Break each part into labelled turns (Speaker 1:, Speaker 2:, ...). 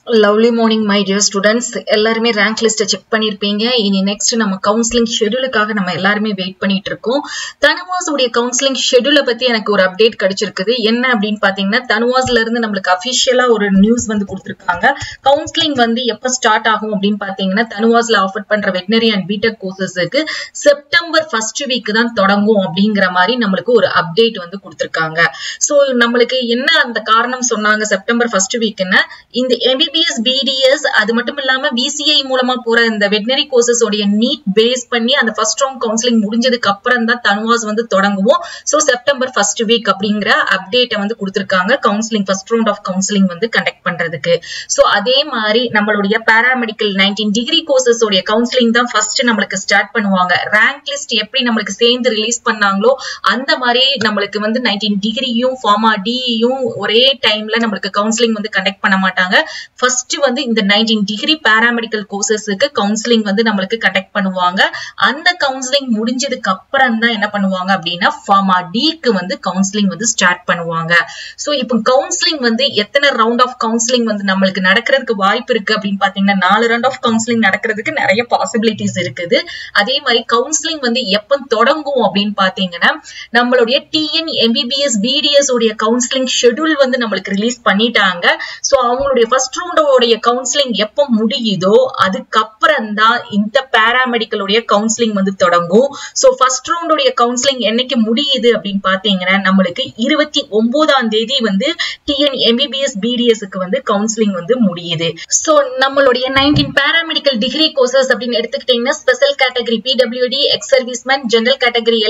Speaker 1: Lovely morning my dear students. எல்லாருமே rank list check பண்ணிருப்பீங்க. இனி next நம்ம counseling scheduleக்காக நம்ம எல்லாருமே வெயிட் பண்ணிட்டு இருக்கோம். தனுவாஸ் உடைய counseling schedule பத்தி எனக்கு ஒரு அப்டேட் கிடைச்சிருக்குது. என்ன அப்படினு பாத்தீங்கன்னா தனுவாஸ்ல இருந்து நமக்கு அபிஷியலா ஒரு நியூஸ் வந்து கொடுத்திருக்காங்க. counseling வந்து எப்ப ஸ்டார்ட் ஆகும் அப்படினு பாத்தீங்கன்னா தனுவாஸ்ல ஆஃபர் பண்ற வெட்டனரி அண்ட் பிடெக் கோர்சஸ்க்கு செப்டம்பர் ஃபர்ஸ்ட் வீக் தான் தொடங்கும் அப்படிங்கற மாதிரி நமக்கு ஒரு அப்டேட் வந்து கொடுத்திருக்காங்க. சோ நமக்கு என்ன அந்த காரணம் சொன்னாங்க செப்டம்பர் ஃபர்ஸ்ட் வீக்னா இந்த MBBS BDS அது மட்டும் இல்லாம VCI மூலமா போற இந்த வெட்டனரி கோர்சஸ் உடைய நீட் பேஸ் பண்ணி அந்த ஃபர்ஸ்ட் ரவுண்ட் கவுன்சிலிங் முடிஞ்சதுக்கு அப்புறம் தான் தனுவாஸ் வந்து தொடங்குவோம். சோ செப்டம்பர் ஃபர்ஸ்ட் வீக் அப்படிங்கற அப்டேட்டை வந்து கொடுத்திருக்காங்க counselling first round of counselling வந்து கண்டக்ட் பண்றதுக்கு. சோ அதே மாதிரி நம்மளுடைய பாராமெடிக்கல் 19 டிகிரி கோர்சஸ் உடைய கவுன்சிலிங் தான் ஃபர்ஸ்ட் நமக்கு ஸ்டார்ட் பண்ணுவாங்க. ரேங்க் லிஸ்ட் எப்படி நமக்கு சேர்ந்து ரிலீஸ் பண்ணாங்களோ அந்த மாதிரி நமக்கு வந்து 19 டிகிரியும் ஃபார்மா டியும் ஒரே டைம்ல நமக்கு கவுன்சிலிங் வந்து கண்டக்ட் பண்ண மாட்டாங்க. ஃபர்ஸ்ட் வந்து இந்த 19 டிகிரி பாராமெடிக்கல் கோர்சஸ்க்கு கவுன்சிலிங் வந்து நமக்கு கண்டக்ட் பண்ணுவாங்க. அந்த கவுன்சிலிங் முடிஞ்சதுக்கு அப்புறம் தான் என்ன பண்ணுவாங்க அப்படின்னா ஃபார்மா டிக்கு வந்து கவுன்சிலிங் வந்து ஸ்டார்ட் பண்ணுவாங்க. சோ இப்போ கவுன்சிலிங் வந்து எத்தனை ரவுண்ட் ஆஃப் கவுன்சிலிங் வந்து நமக்கு நடக்கிறதுக்கு வாய்ப்பு இருக்கு அப்படின்னு பாத்தீங்கன்னா 4 ரவுண்ட் ஆஃப் கவுன்சிலிங் நடக்கிறதுக்கு நிறைய பாசிபிலிட்டிஸ் இருக்குது. அதே மாதிரி கவுன்சிலிங் வந்து எப்ப தொடங்கும் அப்படின்னு பாத்தீங்கன்னா நம்மளுடைய TN MBBS BDS உடைய கவுன்சிலிங் ஷெட்யூல் வந்து நமக்கு ரிலீஸ் பண்ணிட்டாங்க. சோ அவங்களுடைய ஃபர்ஸ்ட் ரவுண்டோடைய கவுன்சிலிங் எப்ப முடியுதோ அதுக்கப்புறம் தான் இந்த பாராமெடிக்கல் உடைய கவுன்சிலிங் வந்து தொடங்கும். சோ ஃபர்ஸ்ட் ரவுண்டோடைய கவுன்சிலிங் என்னைக்கு முடியுது அப்படின்னு பாத்தீங்கன்னா நம்மளுக்கு 29ஆம் தேதி வந்து TN MBBS BDS க்கு வந்து கவுன்சிலிங் வந்து முடியுது. சோ நம்மளுடைய 19 பாராமெடிக்கல் டிகிரி கோர்சஸ் அப்படின்னு எடுத்துக்கிட்டீங்கன்னா special category PWD X serviceman general category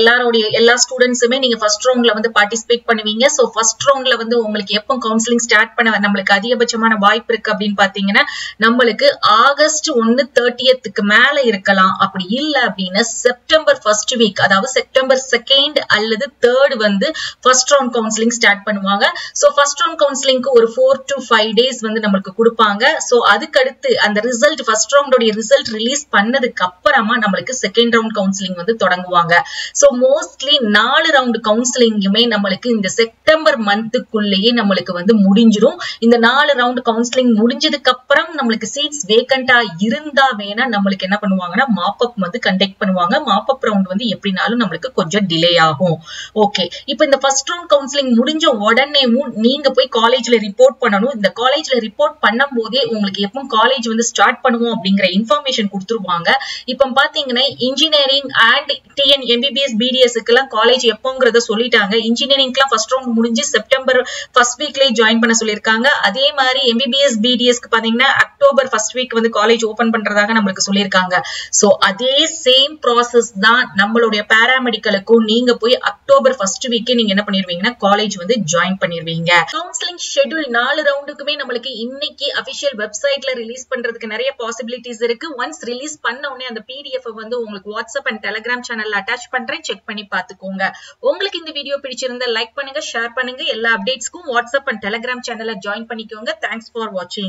Speaker 1: எல்லா ஸ்டூடெண்ட்ஸுமே நீங்க ஃபர்ஸ்ட் ரவுண்ட்ல வந்து பார்ட்டிசிபேட் பண்ணுவீங்க. சோ ஃபர்ஸ்ட் ரவுண்ட்ல வந்து உங்களுக்கு எப்போ கவுன்சிலிங் ஸ்டார்ட் பண்ண நம்மளுக்கு அதிகபட்சமான வாய்ப்பு இருக்கு அப்படின்னு பாத்தீங்கன்னா நம்மளுக்கு ஆகஸ்ட் 1 30க்கு மேல இருக்கலாம். அப்படி இல்ல அப்படின்னா செப்டம்பர் ஃபர்ஸ்ட் வீக் அதாவது செப்டம்பர் 2nd அல்லது 3rd வந்து ஃபர்ஸ்ட் ரவுண்ட் கவுன்சிலிங் ஸ்டார்ட் பண்ணுவாங்க. சோ ஃபர்ஸ்ட் ரவுண்ட் கவுன்சிலிங்க்கு ஒரு 4 to 5 days வந்து நமக்கு கொடுப்பாங்க. சோ அதுக்கு அடுத்து அந்த ரிசல்ட் ஃபர்ஸ்ட் ரவுண்டோட ரிசல்ட் ரிலீஸ் பண்ணதுக்கு அப்புறமா நம்மளுக்கு செகண்ட் ரவுண்ட் கவுன்சிலிங் வந்து தொடங்குவாங்க. சோ மோஸ்ட்லி 4 ரவுண்ட் கவுன்சிலிங்குமே நம்மளுக்கு இந்த செப்டம்பர் மந்த்துக்குள்ளேயே நம்மளுக்கு வந்து முடிஞ்சிடும். இந்த 4 ரவுண்ட் கவுன்சிலிங் முடிஞ்சதுக்கு அப்புறம் நம்மளுக்கு சீட்ஸ் வேகண்டா இருந்தா வேணா நம்மளுக்கு என்ன பண்ணுவாங்கன்னா மாப் அப் வந்து கண்டக்ட் பண்ணுவாங்க. மாப் அப் ரவுண்ட் வந்து எப்படினாலும் நம்மளுக்கு கொஞ்சம் டிலே ஆகும். ஓகே, இப்போ இந்த ஃபர்ஸ்ட் ரவுண்ட் கவுன்சிலிங் முடிஞ்ச உடனேவும் நீங்க போய் காலேஜ்ல ரிப்போர்ட் பண்ணணும். இந்த காலேஜ்ல ரிப்போர்ட் பண்ணும் போதே உங்களுக்கு எப்போ காலேஜ் வந்து ஸ்டார்ட் பண்ணுவோம் அப்படிங்கிற இன்ஃபர்மேஷன் கொடுத்துருவாங்க. இப்போ பாத்தீங்கன்னா engineering and TN MBBS BDS க்குலாம் காலேஜ் எப்போங்கிறத சொல்லிட்டாங்க. இன்ஜினியரிங்க்குலாம் ஃபர்ஸ்ட் ரவுண்ட் முடிஞ்சு செப்டம்பர் ஃபர்ஸ்ட் வீக்லயே ஜாயின் பண்ண சொல்லியிருக்காங்க. அதே மாதிரி MBBS BDS க்கு பாத்தீங்கன்னா அக்டோபர் ஃபர்ஸ்ட் வீக் வந்து காலேஜ் ஓபன் பண்றதாக நமக்கு சொல்லியிருக்காங்க. சோ அதே சேம் ப்ராசஸ் தான் நம்மளுடைய பாராமெடிக்கலுக்கும். நீங்க போய் அக்டோபர் ஃபர்ஸ்ட் வீக்கே நீங்க என்ன பண்ணிருவீங்கன்னா காலேஜ் வந்து ஜாயின் பண்ணிருவீங்க. கவுன்சிலிங் ஷெட்யூல் 4 ரவுண்டுக்குமே நம்மளுக்கு இன்னைக்கு அபிஷியல் வெப்சைட்ல ரிலீஸ் பண்றதுக்கு நிறைய பாசிபிலிட்டிஸ் இருக்கு. ஒன்ஸ் ரிலீஸ் பண்ண உடனே அந்த PDF வந்து உங்களுக்கு வாட்ஸ்அப் அண்ட் டெலிகிராம் சேனல்ல அட்டாச் பண்றேன், செக் பண்ணி பாத்துக்கோங்க. உங்களுக்கு இந்த வீடியோ பிடிச்சிருந்தா லைக் பண்ணுங்க, ஷேர் பண்ணுங்க. எல்லா அப்டேட்ஸ்க்கும் வாட்ஸ்அப் அண்ட் டெலிகிராம் சேனல்ல ஜாயின் பண்ணிக்கோங்க. தேங்க்ஸ் ஃபார் வாட்சிங்.